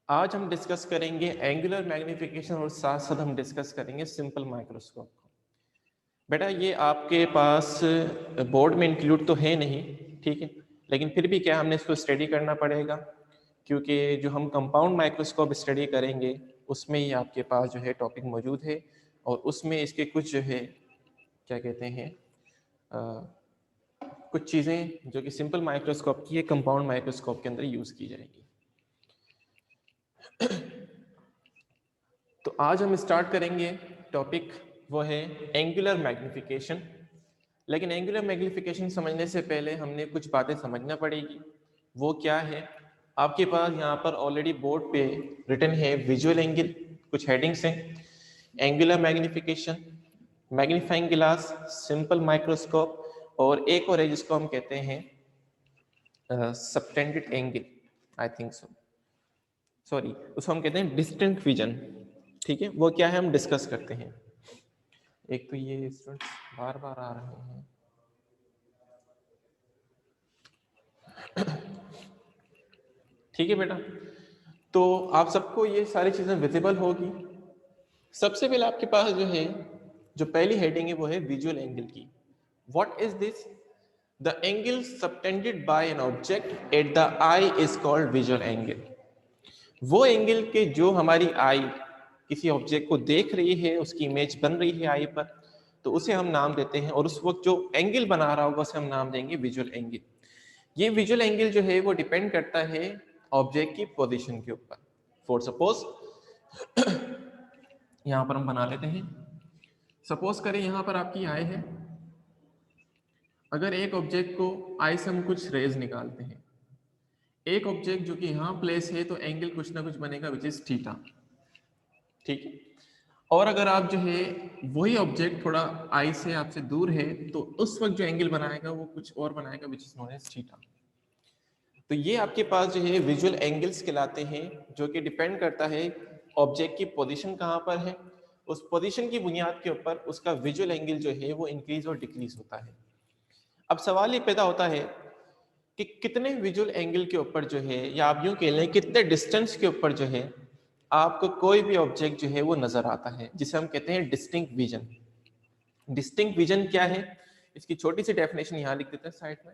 आज हम डिस्कस करेंगे एंगुलर मैग्नीफिकेशन और साथ साथ हम डिस्कस करेंगे सिंपल माइक्रोस्कोप को। बेटा ये आपके पास बोर्ड में इंक्लूड तो है नहीं, ठीक है, लेकिन फिर भी क्या हमने इसको स्टडी करना पड़ेगा, क्योंकि जो हम कंपाउंड माइक्रोस्कोप स्टडी करेंगे उसमें ही आपके पास जो है टॉपिक मौजूद है और उसमें इसके कुछ जो है क्या कहते हैं कुछ चीज़ें जो कि सिंपल माइक्रोस्कोप की है कंपाउंड माइक्रोस्कोप के अंदर यूज़ की जाएगी। तो आज हम स्टार्ट करेंगे टॉपिक, वो है एंगुलर मैग्नीफिकेशन। लेकिन एंगुलर मैग्नीफिकेशन समझने से पहले हमने कुछ बातें समझना पड़ेगी। वो क्या है, आपके पास यहाँ पर ऑलरेडी बोर्ड पे रिटन है विजुअल एंगल, कुछ हेडिंग्स हैं, angular magnification, magnifying glass, simple microscope और एक और है जिसको हम कहते हैं subtended angle, I think so, sorry उसको हम कहते हैं डिस्टेंट विजन। ठीक है, वो क्या है हम डिस्कस करते हैं। एक तो ये स्टूडेंट्स बार बार आ रहे हैं, ठीक है बेटा, तो आप सबको ये सारी चीजें विजिबल होगी। सबसे पहले आपके पास जो है जो पहली हेडिंग है वो है विजुअल एंगल की। What is this? The angle subtended bye an object at the I is called visual angle. वो एंगल के जो हमारी आई किसी ऑब्जेक्ट को देख रही है, उसकी इमेज बन रही है आई पर, तो उसे हम नाम देते हैं, और उस वक्त जो एंगल बना रहा होगा उसे हम नाम देंगे विजुअल एंगल। ये विजुअल एंगल जो है वो डिपेंड करता है ऑब्जेक्ट की पोजीशन के ऊपर। फॉर सपोज यहां पर हम बना लेते हैं, सपोज करें यहां पर आपकी आई है, अगर एक ऑब्जेक्ट को आई से हम कुछ रेज निकालते हैं, एक ऑब्जेक्ट जो कि यहां प्लेस है तो एंगल कुछ ना कुछ बनेगा विच इज थीटा, ठीक है। और अगर आप जो है वही ऑब्जेक्ट थोड़ा आई से आपसे दूर है तो उस वक्त जो एंगल बनाएगा वो कुछ और बनाएगा which is known as theta. तो ये आपके पास जो है विजुअल एंगल्स कहलाते हैं, जो कि डिपेंड करता है ऑब्जेक्ट की पोजीशन कहाँ पर है, उस पोजीशन की बुनियाद के ऊपर उसका विजुअल एंगल जो है वो इंक्रीज और डिक्रीज होता है। अब सवाल ये पैदा होता है कि कितने विजुअल एंगल के ऊपर जो है, या आप यूं कह लें कितने डिस्टेंस के ऊपर जो है आपको कोई भी ऑब्जेक्ट जो है वो नजर आता है, जिसे हम कहते हैं डिस्टिंक्ट विजन। डिस्टिंक्ट विजन क्या है, इसकी छोटी सी डेफिनेशन यहां लिख देते हैं साइड में।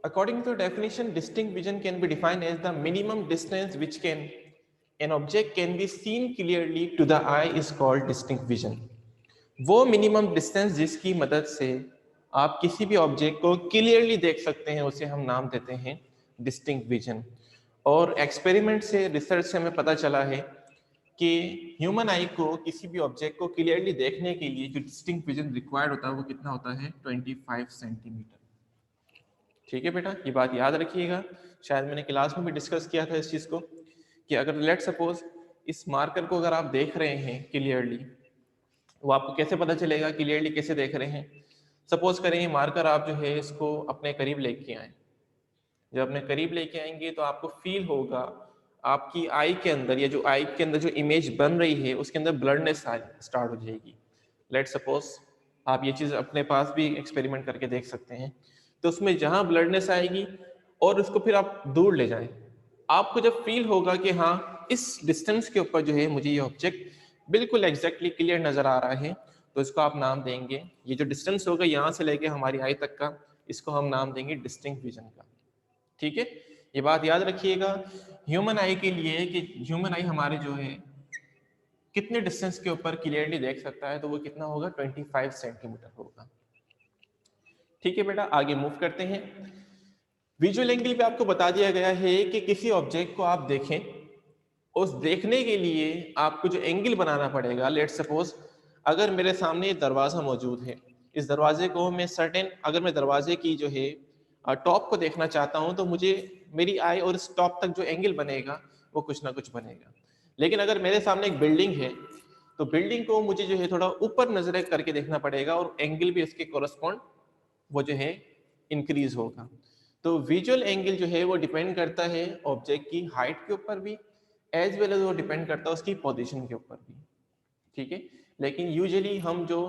According to the definition, distinct vision can be defined as the minimum distance which can an object can be seen clearly to the eye is called distinct vision. वो मिनिमम डिस्टेंस जिसकी मदद से आप किसी भी object को clearly देख सकते हैं उसे हम नाम देते हैं डिस्टिंक्ट विजन। और एक्सपेरिमेंट से, रिसर्च से हमें पता चला है कि ह्यूमन आई को किसी भी ऑब्जेक्ट को क्लियरली देखने के लिए जो डिस्टिंक्ट विजन रिक्वायर्ड होता है वो कितना होता है, 25 सेंटीमीटर। ठीक है बेटा, ये बात याद रखिएगा। शायद मैंने क्लास में भी डिस्कस किया था इस चीज को, कि अगर लेट सपोज इस मार्कर को अगर आप देख रहे हैं क्लियरली, वो आपको कैसे पता चलेगा क्लियरली, कैसे देख रहे हैं। सपोज करें ये मार्कर आप जो है इसको अपने करीब लेके आए, जब अपने करीब लेके आएंगे तो आपको फील होगा आपकी आई के अंदर, या जो आई के अंदर जो इमेज बन रही है उसके अंदर ब्लडनेस स्टार्ट हो जाएगी। लेट सपोज आप ये चीज अपने पास भी एक्सपेरिमेंट करके देख सकते हैं। तो उसमें जहां ब्लडनेस आएगी और उसको फिर आप दूर ले जाएं, आपको जब फील होगा कि हाँ इस डिस्टेंस के ऊपर जो है मुझे ये ऑब्जेक्ट बिल्कुल एग्जैक्टली क्लियर नजर आ रहा है, तो इसको आप नाम देंगे, ये जो डिस्टेंस होगा यहाँ से लेके हमारी आई तक का, इसको हम नाम देंगे डिस्टिंक्ट विजन का। ठीक है, ये बात याद रखिएगा ह्यूमन आई के लिए, कि ह्यूमन आई हमारे जो है कितने डिस्टेंस के ऊपर क्लियरली देख सकता है, तो वो कितना होगा, 25 सेंटीमीटर होगा। ठीक है बेटा, आगे मूव करते हैं। विजुअल एंगल पे आपको बता दिया गया है कि किसी ऑब्जेक्ट को आप देखें, उस देखने के लिए आपको जो एंगल बनाना पड़ेगा, लेट्स सपोज अगर मेरे सामने ये दरवाजा मौजूद है, इस दरवाजे को मैं सर्टेन, अगर मैं दरवाजे की जो है टॉप को देखना चाहता हूं, तो मुझे मेरी आई और इस टॉप तक जो एंगल बनेगा वो कुछ ना कुछ बनेगा। लेकिन अगर मेरे सामने एक बिल्डिंग है, तो बिल्डिंग को मुझे जो है थोड़ा ऊपर नजर करके देखना पड़ेगा और एंगल भी इसके कोरस्पॉन्ड वो जो है इंक्रीज होगा। तो विजुअल एंगल जो है वो डिपेंड करता है ऑब्जेक्ट की हाइट के ऊपर भी, एज वेल एज वो डिपेंड करता है उसकी पोजीशन के ऊपर भी। ठीक है, लेकिन यूजुअली हम जो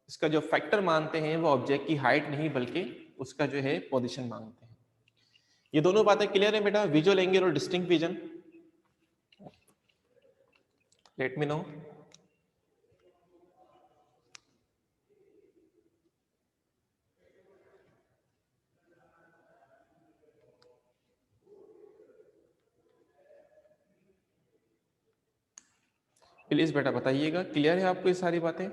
इसका जो फैक्टर मानते हैं वो ऑब्जेक्ट की हाइट नहीं बल्कि उसका जो है पोजीशन मानते हैं। ये दोनों बातें क्लियर है बेटा, विजुअल एंगल और distinct vision? Let me know. Please बेटा बताइएगा, क्लियर है आपको ये सारी बातें?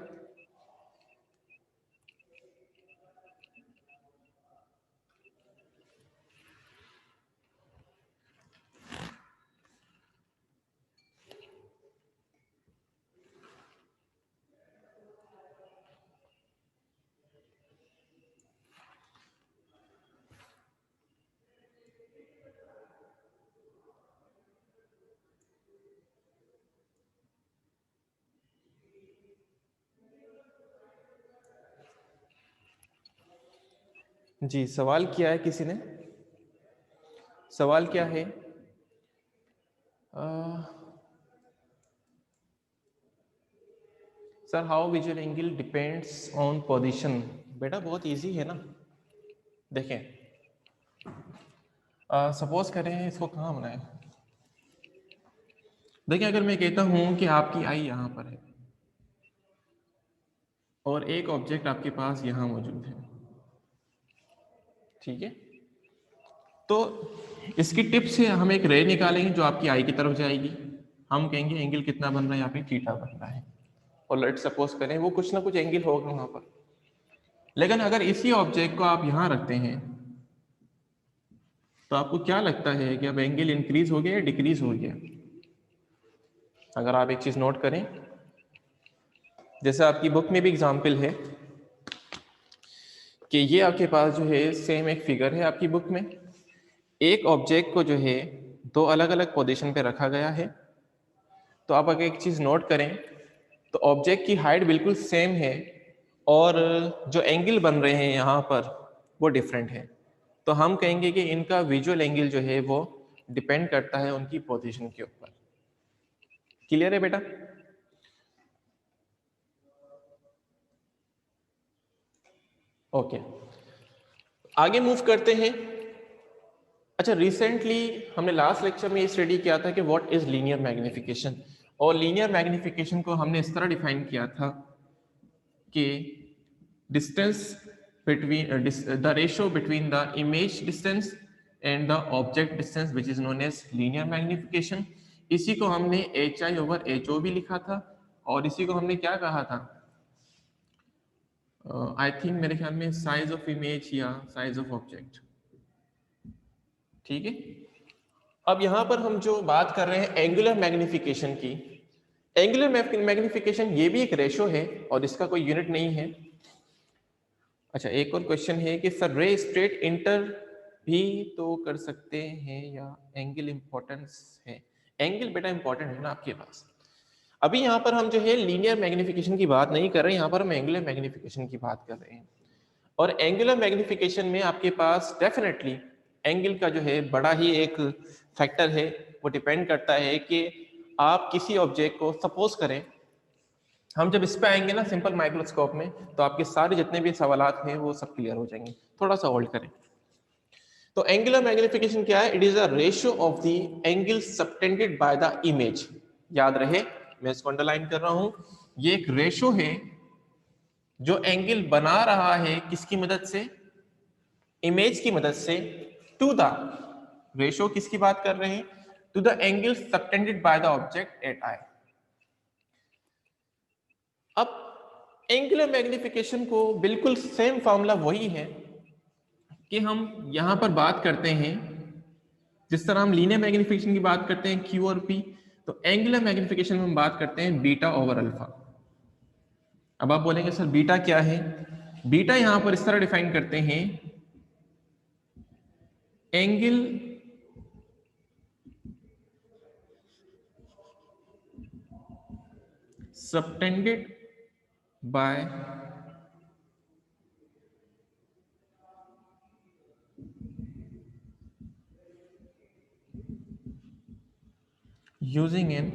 जी, सवाल किया है किसी ने? सवाल क्या है? Sir how visual angle depends on position. बेटा बहुत इजी है ना, देखें सपोज करें, इसको कहाँ बनाए, देखिए अगर मैं कहता हूं कि आपकी आई यहां पर है और एक ऑब्जेक्ट आपके पास यहां मौजूद है, ठीक है, तो इसकी टिप से हम एक रे निकालेंगे जो आपकी आई की तरफ जाएगी। हम कहेंगे एंगल कितना बन रहा है, यहाँ पे थीटा बन रहा है, और लेट सपोज करें वो कुछ ना कुछ एंगल होगा वहां पर। लेकिन अगर इसी ऑब्जेक्ट को आप यहां रखते हैं, तो आपको क्या लगता है कि अब एंगल इंक्रीज हो गया या डिक्रीज हो गया? अगर आप एक चीज नोट करें, जैसे आपकी बुक में भी एग्जाम्पल है कि ये आपके पास जो है सेम एक फिगर है आपकी बुक में, एक ऑब्जेक्ट को जो है दो अलग अलग पोजीशन पे रखा गया है। तो आप अगर एक चीज नोट करें, तो ऑब्जेक्ट की हाइट बिल्कुल सेम है और जो एंगल बन रहे हैं यहाँ पर वो डिफरेंट है। तो हम कहेंगे कि इनका विजुअल एंगल जो है वो डिपेंड करता है उनकी पोजीशन के ऊपर। क्लियर है बेटा? ओके, आगे मूव करते हैं। अच्छा, रिसेंटली हमने लास्ट लेक्चर में ये स्टडी किया था कि व्हाट इज लीनियर मैग्निफिकेशन, और लीनियर मैग्निफिकेशन को हमने इस तरह डिफाइन किया था कि distance between the ratio between the image distance and the object distance which is known as linear magnification. इसी को हमने HI/HO भी लिखा था, और इसी को हमने क्या कहा था, आई थिंक मेरे ख्याल में साइज ऑफ इमेज या साइज ऑफ ऑब्जेक्ट। ठीक है, अब यहां पर हम जो बात कर रहे हैं एंगुलर मैग्निफिकेशन की, एंगुलर मैग्निफिकेशन ये भी एक रेशो है और इसका कोई यूनिट नहीं है। अच्छा, एक और क्वेश्चन है कि सर रे स्ट्रेट इंटर भी तो कर सकते हैं या एंगल इंपॉर्टेंस है? एंगल बेटा इंपॉर्टेंट है ना आपके पास। अभी यहाँ पर हम जो है लीनियर मैग्निफिकेशन की बात नहीं कर रहे, यहाँ पर हम एंगुलर मैग्निफिकेशन की बात कर रहे हैं। और एंगुलर मैग्निफिकेशन में आपके पास डेफिनेटली एंगल का जो है बड़ा ही एक फैक्टर है। वो डिपेंड करता है कि आप किसी ऑब्जेक्ट को, सपोज करें हम जब इस पे आएंगे ना सिंपल माइक्रोस्कोप में, तो आपके सारे जितने भी सवालात हैं वो सब क्लियर हो जाएंगे। थोड़ा सा होल्ड करें। तो एंगुलर मैग्निफिकेशन क्या है? It is a ratio of the angle subtended by the image. याद रहे, मैं इसको अंडरलाइन कर रहा हूं, ये एक रेशियो है जो एंगल बना रहा है किसकी मदद से? इमेज की मदद से, टू द रेशियो किसकी बात कर रहे हैं? To the angle subtended by the object at eye. अब एंगुलर मैग्निफिकेशन को बिल्कुल सेम फॉर्मूला वही है कि हम यहां पर बात करते हैं, जिस तरह हम लीनियर मैग्निफिकेशन की बात करते हैं Q और P, तो एंगुलर मैग्निफिकेशन में हम बात करते हैं बीटा ओवर अल्फा। अब आप बोलेंगे सर बीटा क्या है? बीटा यहां पर इस तरह डिफाइन करते हैं, angle subtended by using an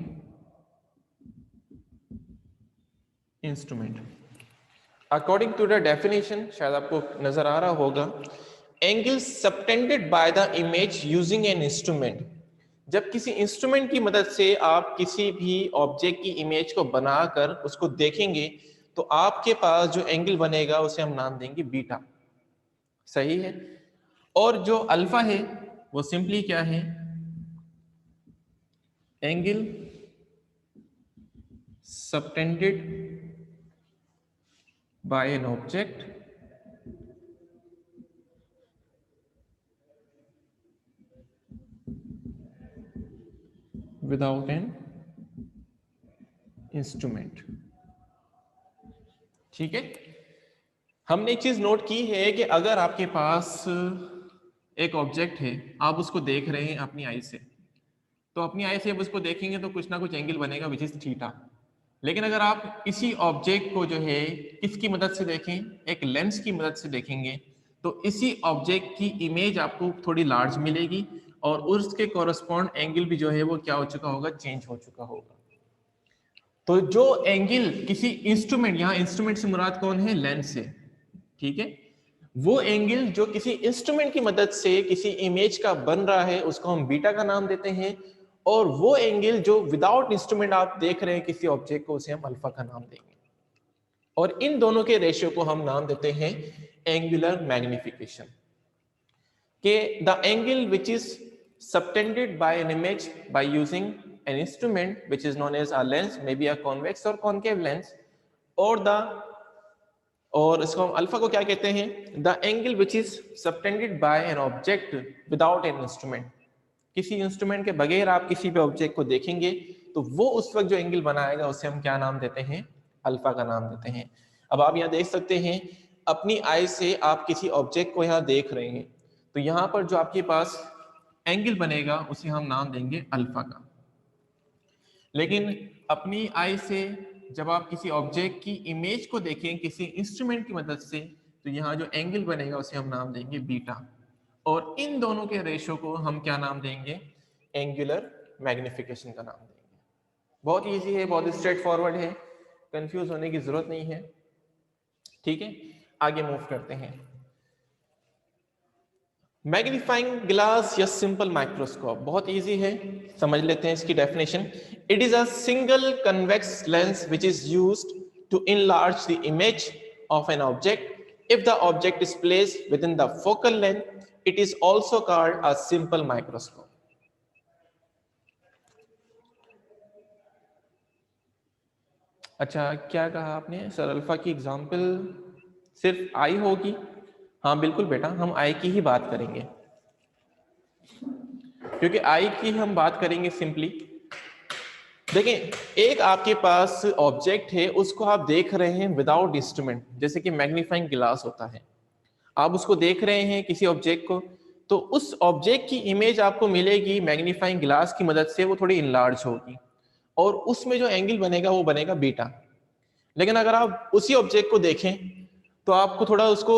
instrument. According to the definition, शायद आपको नजर आ रहा होगा, angle subtended by the image using an instrument. जब किसी इंस्ट्रूमेंट की मदद से आप किसी भी ऑब्जेक्ट की इमेज को बनाकर उसको देखेंगे तो आपके पास जो एंगल बनेगा उसे हम नाम देंगे बीटा। सही है। और जो अल्फा है वो सिंपली क्या है? Angle subtended bye an object without an instrument. ठीक है। हमने एक चीज नोट की है कि अगर आपके पास एक ऑब्जेक्ट है, आप उसको देख रहे हैं अपनी आई से, तो अपनी आई से आप उसको देखेंगे तो कुछ ना कुछ एंगल बनेगा विच इज थीटा। लेकिन अगर आप इसी ऑब्जेक्ट को जो है किसकी मदद से देखें, एक लेंस की मदद से देखेंगे, तो इसी ऑब्जेक्ट की इमेज आपको थोड़ी लार्ज मिलेगी और उसके कॉरस्पॉन्ड एंगल भी जो है वो क्या हो चुका होगा? चेंज हो चुका होगा। तो जो एंगल किसी इंस्ट्रूमेंट, यहां इंस्ट्रूमेंट से मुराद कौन है? लेंस से। ठीक है। वो एंगल जो किसी इंस्ट्रूमेंट की मदद से किसी इमेज का बन रहा है उसको हम बीटा का नाम देते हैं, और वो एंगल जो विदाउट इंस्ट्रूमेंट आप देख रहे हैं किसी ऑब्जेक्ट को, उसे हम अल्फा का नाम देंगे। और इन दोनों के रेशियो को हम नाम देते हैं एंगुलर मैग्निफिकेशन। के the angle which is subtended bye an image by using an instrument which is known as a lens, maybe a convex or concave lens, और इसको हम अल्फा को क्या कहते हैं? The angle which is subtended bye an object without an instrument. किसी instrument के बगैर आप किसी भी ऑब्जेक्ट को देखेंगे तो वो उस वक्त जो एंगल बनाएगा उसे हम क्या नाम देते हैं? अल्फा का नाम देते हैं। अब आप यहाँ देख सकते हैं, अपनी आई से आप किसी ऑब्जेक्ट को यहाँ देख रहे हैं, तो यहाँ पर जो आपके पास एंगल बनेगा उसे हम नाम देंगे अल्फा का। लेकिन अपनी आई से जब आप किसी ऑब्जेक्ट की इमेज को देखें किसी इंस्ट्रूमेंट की मदद से, तो यहाँ जो एंगल बनेगा उसे हम नाम देंगे बीटा। और इन दोनों के रेशो को हम क्या नाम देंगे? एंगुलर मैग्निफिकेशन का नाम देंगे। बहुत इजी है, बहुत स्ट्रेट फॉरवर्ड है, कंफ्यूज होने की जरूरत नहीं है। ठीक है, आगे मूव करते हैं। मैग्नीफाइंग ग्लास या सिंपल माइक्रोस्कोप बहुत इजी है, समझ लेते हैं इसकी definition. It is a single convex lens which is used to enlarge the image of an object if the object is placed within the focal length. It is also called a simple microscope. अच्छा, क्या कहा आपने sir? Alpha की example सिर्फ आई होगी? हाँ बिल्कुल बेटा, हम आई की ही बात करेंगे, क्योंकि आई की हम बात करेंगे सिंपली। देखें, एक आपके पास ऑब्जेक्ट है, उसको आप देख रहे हैं विदाउट इंस्ट्रूमेंट, जैसे कि मैग्नीफाइंग ग्लास होता है। आप उसको देख रहे हैं किसी ऑब्जेक्ट को, तो उस ऑब्जेक्ट की इमेज आपको मिलेगी मैग्नीफाइंग ग्लास की मदद से, वो थोड़ी इनलार्ज होगी और उसमें जो एंगल बनेगा वो बनेगा बीटा। लेकिन अगर आप उसी ऑब्जेक्ट को देखें तो आपको थोड़ा उसको,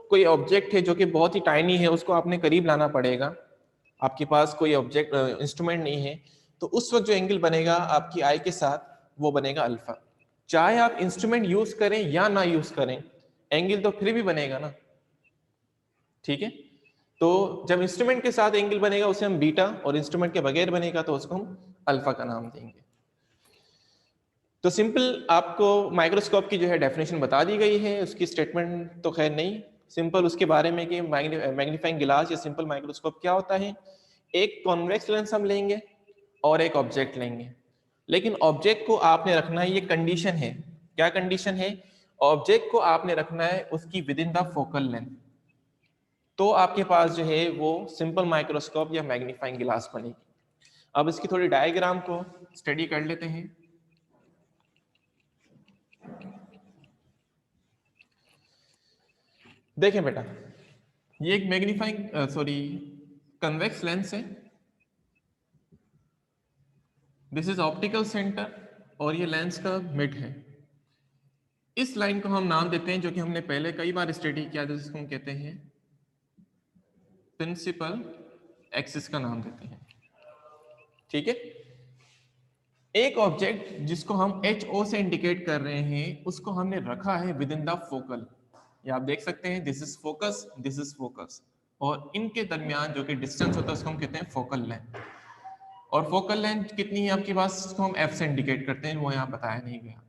कोई ऑब्जेक्ट है जो कि बहुत ही टाइनी है, उसको आपने करीब लाना पड़ेगा, आपके पास कोई ऑब्जेक्ट इंस्ट्रूमेंट नहीं है, तो उस वक्त जो एंगल बनेगा आपकी आई के साथ वो बनेगा अल्फा। चाहे आप इंस्ट्रूमेंट यूज करें या ना यूज करें, एंगल तो फिर भी बनेगा ना। ठीक है, तो जब इंस्ट्रूमेंट के साथ एंगल बनेगा उसे हम बीटा, और इंस्ट्रूमेंट के बगैर बनेगा तो उसको हम अल्फा का नाम देंगे। तो सिंपल आपको माइक्रोस्कोप की जो है डेफिनेशन बता दी गई है, उसकी स्टेटमेंट तो खैर नहीं, सिंपल उसके बारे में कि मैग्नीफाइंग ग्लास या सिंपल माइक्रोस्कोप क्या होता है। एक कॉन्वेक्स लेंस हम लेंगे और एक ऑब्जेक्ट लेंगे, लेकिन ऑब्जेक्ट को आपने रखना है, ये कंडीशन है। क्या कंडीशन है? ऑब्जेक्ट को आपने रखना है उसकी with in the focal length, तो आपके पास जो है वो सिंपल माइक्रोस्कोप या मैग्नीफाइंग ग्लास बनेगी। अब इसकी थोड़ी डायग्राम को स्टडी कर लेते हैं। देखें बेटा, ये एक मैग्नीफाइंग कन्वेक्स लेंस है, दिस इज ऑप्टिकल सेंटर और ये लेंस का मिड है। इस लाइन को हम नाम देते हैं, जो कि हमने पहले कई बार स्टडी किया, जिसको हम कहते हैं प्रिंसिपल एक्सिस का नाम देते हैं। ठीक है, एक ऑब्जेक्ट जिसको हम HO से इंडिकेट कर रहे हैं उसको हमने रखा है विद इन द फोकल। ये आप देख सकते हैं, this is focus, this is focus, और इनके दरमियान जो कि डिस्टेंस होता है उसको हम कहते हैं फोकल लेंथ। और फोकल लेंथ कितनी है आपके पास, उसको हम F से इंडिकेट करते हैं, वो यहाँ बताया नहीं गया।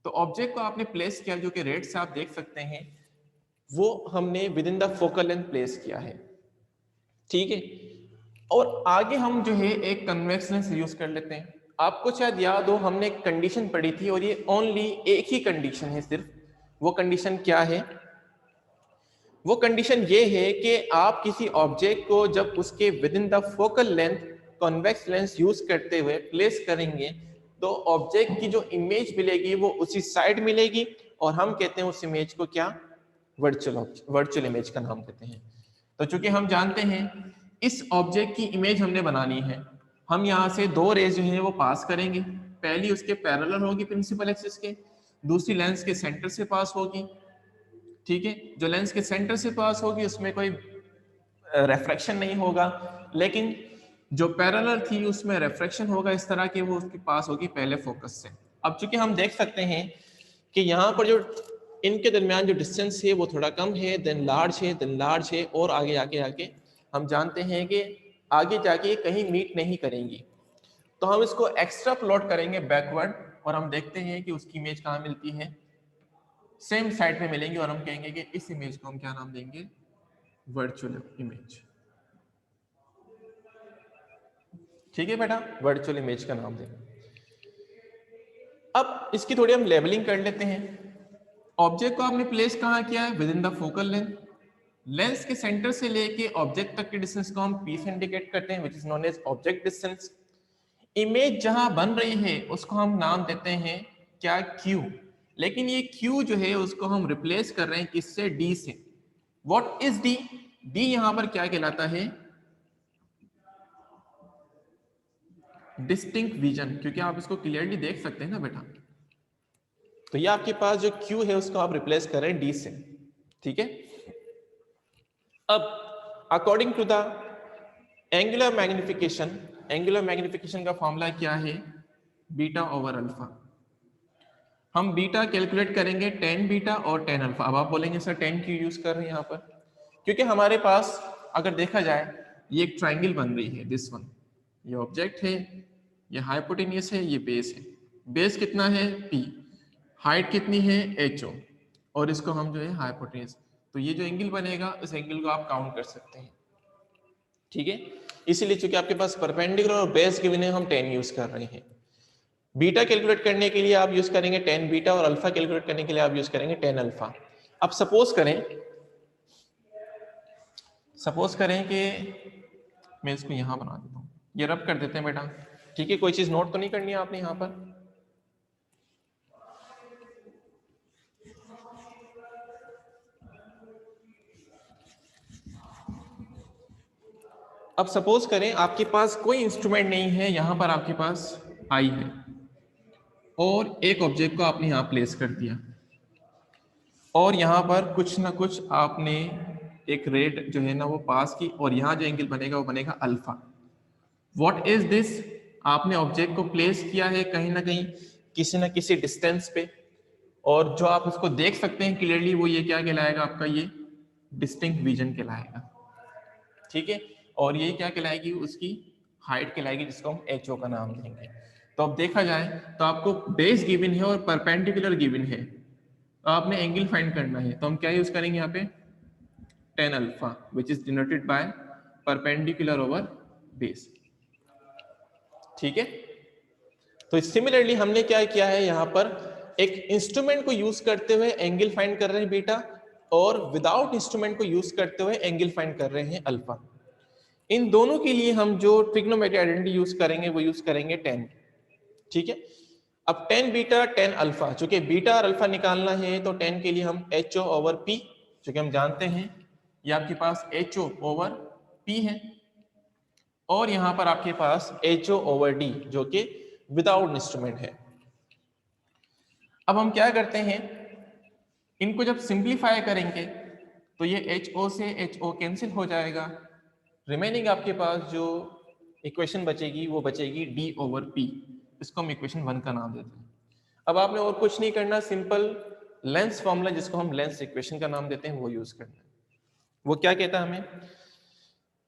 तो ऑब्जेक्ट को आपने प्लेस किया, जो कि रेट से आप देख सकते हैं, वो हमने with in the focal length place किया है। ठीक है, और आगे हम जो है एक कन्वेक्स लेंस यूज कर लेते हैं। आपको शायद याद हो, हमने एक कंडीशन पढ़ी थी, और ये ओनली एक ही कंडीशन है सिर्फ। वो कंडीशन क्या है? वो कंडीशन ये है कि आप किसी ऑब्जेक्ट को जब उसके with in the focal length convex lens use करते हुए प्लेस करेंगे, तो ऑब्जेक्ट की जो इमेज मिलेगी वो उसी साइड मिलेगी, और हम कहते हैं उस इमेज को क्या, वर्चुअल इमेज का नाम देते हैं। तो चूंकि हम जानते हैं इस ऑब्जेक्ट की इमेज हमने बनानी है, हम यहाँ से दो रेज जो है वो पास करेंगे। पहली उसके पैरेलल होगी प्रिंसिपल एक्सिस के, दूसरी लेंस के सेंटर से पास होगी। ठीक है, जो लेंस के सेंटर से पास होगी उसमें कोई रेफ्रेक्शन नहीं होगा, लेकिन जो पैरेलल थी उसमें रेफ्रेक्शन होगा, इस तरह के वो उसके पास होगी पहले फोकस से। अब चूंकि हम देख सकते हैं कि यहाँ पर जो इनके दरमियान जो डिस्टेंस है वो थोड़ा कम है, देन लार्ज है, देन लार्ज है, और आगे आगे आगे हम जानते हैं कि आगे जाके कहीं मीट नहीं करेंगी। तो हम इसको एक्स्ट्रा प्लॉट करेंगे बैकवर्ड, और हम देखते हैं कि उसकी इमेज कहाँ मिलती है, सेम साइड पे मिलेंगे, और हम कहेंगे कि इस इमेज को हम क्या नाम देंगे, वर्चुअल इमेज। ठीक है बेटा, वर्चुअल इमेज का नाम देंगे। अब इसकी थोड़ी हम लेबलिंग कर लेते हैं। ऑब्जेक्ट को आपने प्लेस कहाँ किया है, with in the focal length. Lens के सेंटर से लेके ऑब्जेक्ट तक के डिस्टेंस को हम P से इंडिकेट करते हैं, which is known as object distance. Image जहां बन रही है उसको हम नाम देते हैं क्या, Q। लेकिन ये Q जो है उसको हम रिप्लेस कर रहे हैं किससे, D से। What is D? D यहां पर क्या कहलाता है, डिस्टिंक्ट विजन, क्योंकि आप इसको क्लियरली देख सकते हैं ना बेटा। तो ये आपके पास जो Q है उसको आप रिप्लेस कर रहे हैं D से। ठीक है, अब according to the angular magnification, angular magnification का फॉर्मूला क्या है, बीटा ओवर अल्फा। हम बीटा कैलकुलेट करेंगे tan बीटा और tan अल्फा। अब आप बोलेंगे सर tan क्यों यूज कर रहे हैं यहाँ पर, क्योंकि हमारे पास अगर देखा जाए ये एक ट्राइंगल बन रही है, दिस वन, ये ऑब्जेक्ट है, ये हाइपोटेनियस है, ये बेस है। बेस कितना है P, हाइट कितनी है HO, और इसको हम जो है हाइपोटेनियस, तो ये जो एंगल बनेगा इस एंगल को आप काउंट कर सकते हैं। ठीक है, इसीलिए चूंकि आपके पास परपेंडिकुलर और बेस गिवन है, हम tan यूज कर रहे हैं। बीटा कैलकुलेट करने के लिए आप यूज करेंगे tan बीटा, और अल्फा कैलकुलेट करने के लिए आप यूज करेंगे tan अल्फा। अब सपोज करें कि मैं इसको यहां बना देता हूं, ये रब कर देते हैं बेटा। ठीक है, कोई चीज नोट तो नहीं करनी है आपने यहां पर। अब सपोज करें आपके पास कोई इंस्ट्रूमेंट नहीं है, यहां पर आपके पास आई है, और एक ऑब्जेक्ट को आपने यहां प्लेस कर दिया, और यहां पर कुछ ना कुछ आपने एक रेट जो है ना वो पास की, और यहां जो एंगल बनेगा वो बनेगा अल्फा। What is this? आपने ऑब्जेक्ट को प्लेस किया है कहीं ना कहीं किसी ना किसी डिस्टेंस पे, और जो आप उसको देख सकते हैं क्लियरली वो ये क्या कहलाएगा आपका, ये डिस्टिंक्ट विजन कहलाएगा। ठीक है, और ये क्या कहलाएगी, उसकी हाइट कहलाएगी, जिसको हम HO का नाम देंगे। तो अब देखा जाए तो आपको बेस गिवन है और परपेंडिकुलर गिवन है, तो आपने एंगल फाइंड करना है, तो हम क्या यूज करेंगे यहाँ पे, tan alpha, which is denoted by perpendicular over base. ठीक है, तो सिमिलरली हमने क्या किया है यहाँ पर, एक इंस्ट्रूमेंट को यूज करते हुए एंगल फाइंड कर रहे हैं बीटा, और विदाउट इंस्ट्रूमेंट को यूज करते हुए एंगल फाइंड कर रहे हैं अल्फा। इन दोनों के लिए हम जो ट्रिग्नोमेट्रिक आइडेंटिटी यूज करेंगे वो यूज करेंगे tan। ठीक है, अब tan बीटा tan अल्फा, चूंकि बीटा और अल्फा निकालना है तो tan के लिए हम HO ओवर P, जो कि हम जानते हैं ये आपके पास HO ओवर P है, और यहां पर आपके पास HO ओवर D जो कि विदाउट इंस्ट्रूमेंट है। अब हम क्या करते हैं, इनको जब सिंप्लीफाई करेंगे तो ये HO से HO कैंसिल हो जाएगा, रिमेनिंग आपके पास जो इक्वेशन बचेगी वो बचेगी D ओवर P, इसको हम इक्वेशन 1 का नाम देते हैं। अब आपने और कुछ नहीं करना, सिंपल लेंस फॉर्मूला जिसको हम लेंस इक्वेशन का नाम देते हैं वो यूज करना है। वो क्या कहता है हमें,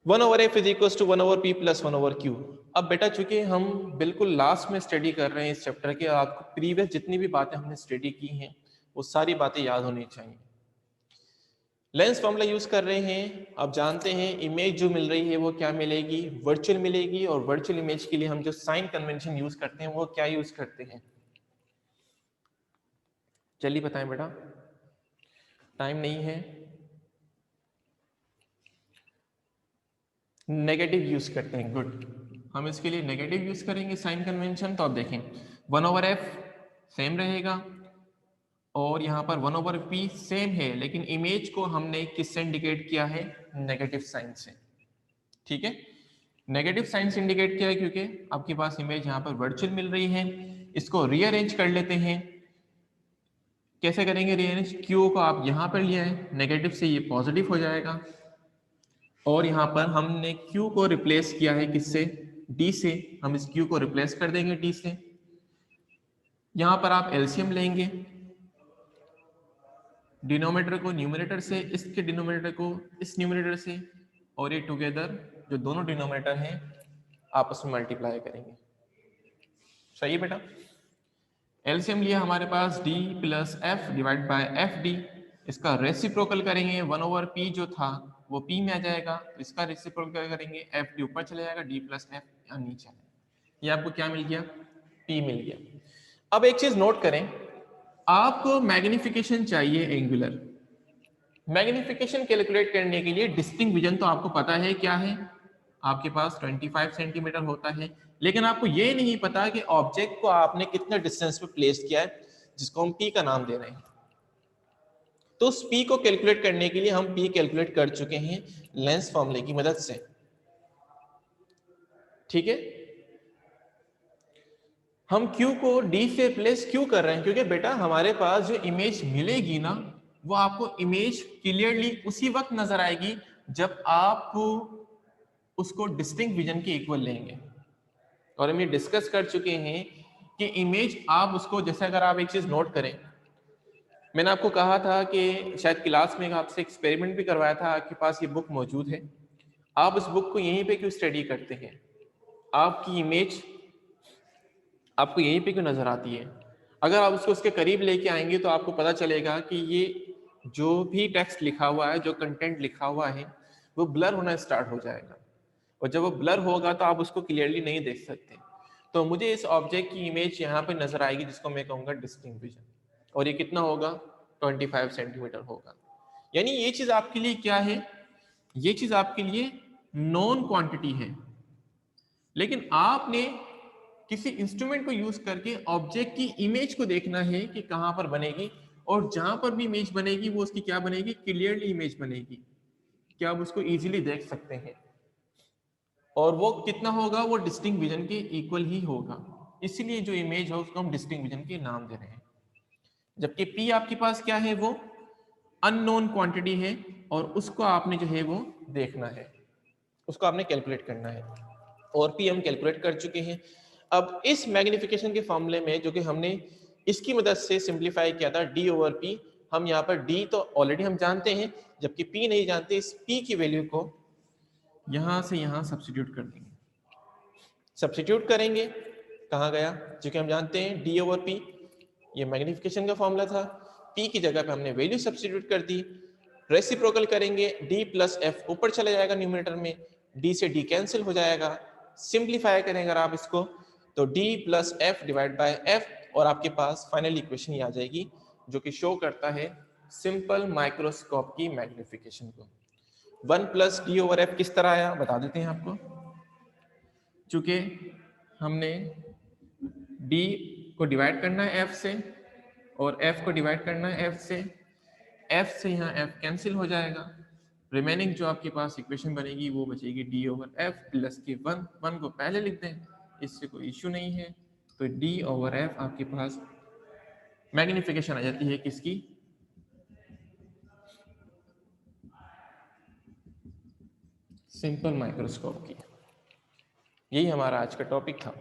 1 over F is equal to 1 over P plus 1 over Q. अब बेटा चूंकि हम बिल्कुल लास्ट में स्टडी कर रहे हैं इस चैप्टर के, आपको प्रीवियस जितनी भी बातें हमने स्टडी की हैं वो सारी बातें याद होनी चाहिए। लेंस फॉर्मूला यूज कर रहे हैं, आप जानते हैं इमेज जो मिल रही है वो क्या मिलेगी, वर्चुअल मिलेगी, और वर्चुअल इमेज के लिए हम जो साइन कन्वेंशन यूज करते हैं वो क्या यूज करते हैं, चलिए बताएं बेटा, टाइम नहीं है। नेगेटिव यूज करते हैं, गुड, हम इसके लिए नेगेटिव यूज करेंगे साइन कन्वेंशन। तो आप देखें 1 ओवर एफ सेम रहेगा, और यहां पर 1 ओवर पी सेम है, लेकिन इमेज को हमने किससे इंडिकेट किया है, नेगेटिव साइन से। ठीक है, नेगेटिव साइन से इंडिकेट किया है क्योंकि आपके पास इमेज यहां पर वर्चुअल मिल रही है। इसको रीअरेंज कर लेते हैं, कैसे करेंगे रीअरेंज, क्यू को आप यहां पर लिया है, नेगेटिव से ये पॉजिटिव हो जाएगा, और यहां पर हमने Q को रिप्लेस किया है किससे, D से, हम इस Q को रिप्लेस कर देंगे D से। यहां पर आप एलसीएम लेंगे, डिनोमिनेटर को न्यूमरेटर से, इसके डिनोमिनेटर को इस न्यूमरेटर से, और ये टुगेदर जो दोनों डिनोमिनेटर हैं आपस में मल्टीप्लाई करेंगे। सही है बेटा, एलसीएम लिया हमारे पास D plus F divide by F D, इसका रेसिप्रोकल करेंगे, 1 ओवर P जो था वो P में आ जाएगा, तो इसका रेसिप्रोकल करेंगे, एफ डी ऊपर चले जाएगा, D प्लस एफ नीचे आएगा, ये आपको क्या मिल गया, P मिल गया। अब एक चीज नोट करें, आपको मैग्निफिकेशन चाहिए एंगुलर, मैग्निफिकेशन कैलकुलेट करने के लिए डिस्टिंक्ट विजन तो आपको पता है क्या है, आपके पास 25 सेंटीमीटर होता है, लेकिन आपको ये नहीं पता कि ऑब्जेक्ट को आपने कितने डिस्टेंस पे प्लेस किया है, जिसको हम P का नाम दे रहे हैं। तो उस P को कैलकुलेट करने के लिए हम P कैलकुलेट कर चुके हैं लेंस फॉर्मूले की मदद से। ठीक है, हम Q को D से प्लेस क्यों कर रहे हैं, क्योंकि बेटा हमारे पास जो इमेज मिलेगी ना वो आपको इमेज क्लियरली उसी वक्त नजर आएगी जब आप उसको डिस्टिंक्ट विजन के इक्वल लेंगे। और हम ये डिस्कस कर चुके हैं कि इमेज आप उसको, जैसे अगर आप एक चीज नोट करें, मैंने आपको कहा था कि शायद क्लास में आपसे एक्सपेरिमेंट भी करवाया था, आपके पास ये बुक मौजूद है, आप उस बुक को यहीं पे क्यों स्टडी करते हैं, आपकी इमेज आपको यहीं पे क्यों नजर आती है। अगर आप उसको उसके करीब लेके आएंगे तो आपको पता चलेगा कि ये जो भी टेक्स्ट लिखा हुआ है, जो कंटेंट लिखा हुआ है, वो ब्लर होना स्टार्ट हो जाएगा, और जब वो ब्लर होगा तो आप उसको क्लियरली नहीं देख सकते। तो मुझे इस ऑब्जेक्ट की इमेज यहाँ पे नजर आएगी जिसको मैं कहूँगा डिस्टिंक्ट विजन, और ये कितना होगा, 25 सेंटीमीटर होगा। यानी ये चीज आपके लिए क्या है, ये चीज आपके लिए नॉन क्वांटिटी है, लेकिन आपने किसी इंस्ट्रूमेंट को यूज करके ऑब्जेक्ट की इमेज को देखना है कि कहां पर बनेगी, और जहां पर भी इमेज बनेगी वो उसकी क्या बनेगी, क्लियरली इमेज बनेगी, क्या आप उसको इजीली देख सकते हैं, और वो कितना होगा, वो डिस्टिंक्ट विजन के इक्वल ही होगा। इसलिए जो इमेज है उसको हम डिस्टिंक्ट विजन के नाम दे रहे हैं। जबकि P आपके पास क्या है, वो अननोन क्वांटिटी है, और उसको आपने जो है वो देखना है, उसको आपने कैलकुलेट करना है, और P हम कैलकुलेट कर चुके हैं। अब इस मैग्निफिकेशन के फॉर्मूले में जो कि हमने इसकी मदद से सिंप्लीफाई किया था D ओवर P, हम यहाँ पर D तो ऑलरेडी हम जानते हैं, जबकि P नहीं जानते, इस P की वैल्यू को यहां से यहां सब्स्टिट्यूट कर देंगे, सब्स्टिट्यूट करेंगे, कहाँ गया, क्योंकि हम जानते हैं D ओवर P ये मैग्निफिकेशन का फॉर्मूला था, P की जगह पे हमने वैल्यू सब्स्टिट्यूट कर दी, रेसिप्रोकल करेंगे, D प्लस एफ ऊपर चला जाएगा न्यूमरेटर में, D से D कैंसिल हो जाएगा, सिंप्लीफाई करेंगे अगर आप इसको तो D plus F divide by F, और आपके पास फाइनल इक्वेशन ये आ जाएगी जो कि शो करता है सिंपल माइक्रोस्कोप की मैग्निफिकेशन को। 1 प्लस डी ओवर एफ किस तरह आया बता देते हैं आपको। चूंकि हमने d को डिवाइड करना है f से और f को डिवाइड करना है f से यहाँ f कैंसिल हो जाएगा, रिमेनिंग जो आपके पास इक्वेशन बनेगी वो बचेगी d ओवर f प्लस के 1 को पहले लिख दें, इससे कोई इश्यू नहीं है। तो d ओवर f आपके पास मैग्निफिकेशन आ जाती है किसकी, सिंपल माइक्रोस्कोप की। यही हमारा आज का टॉपिक था।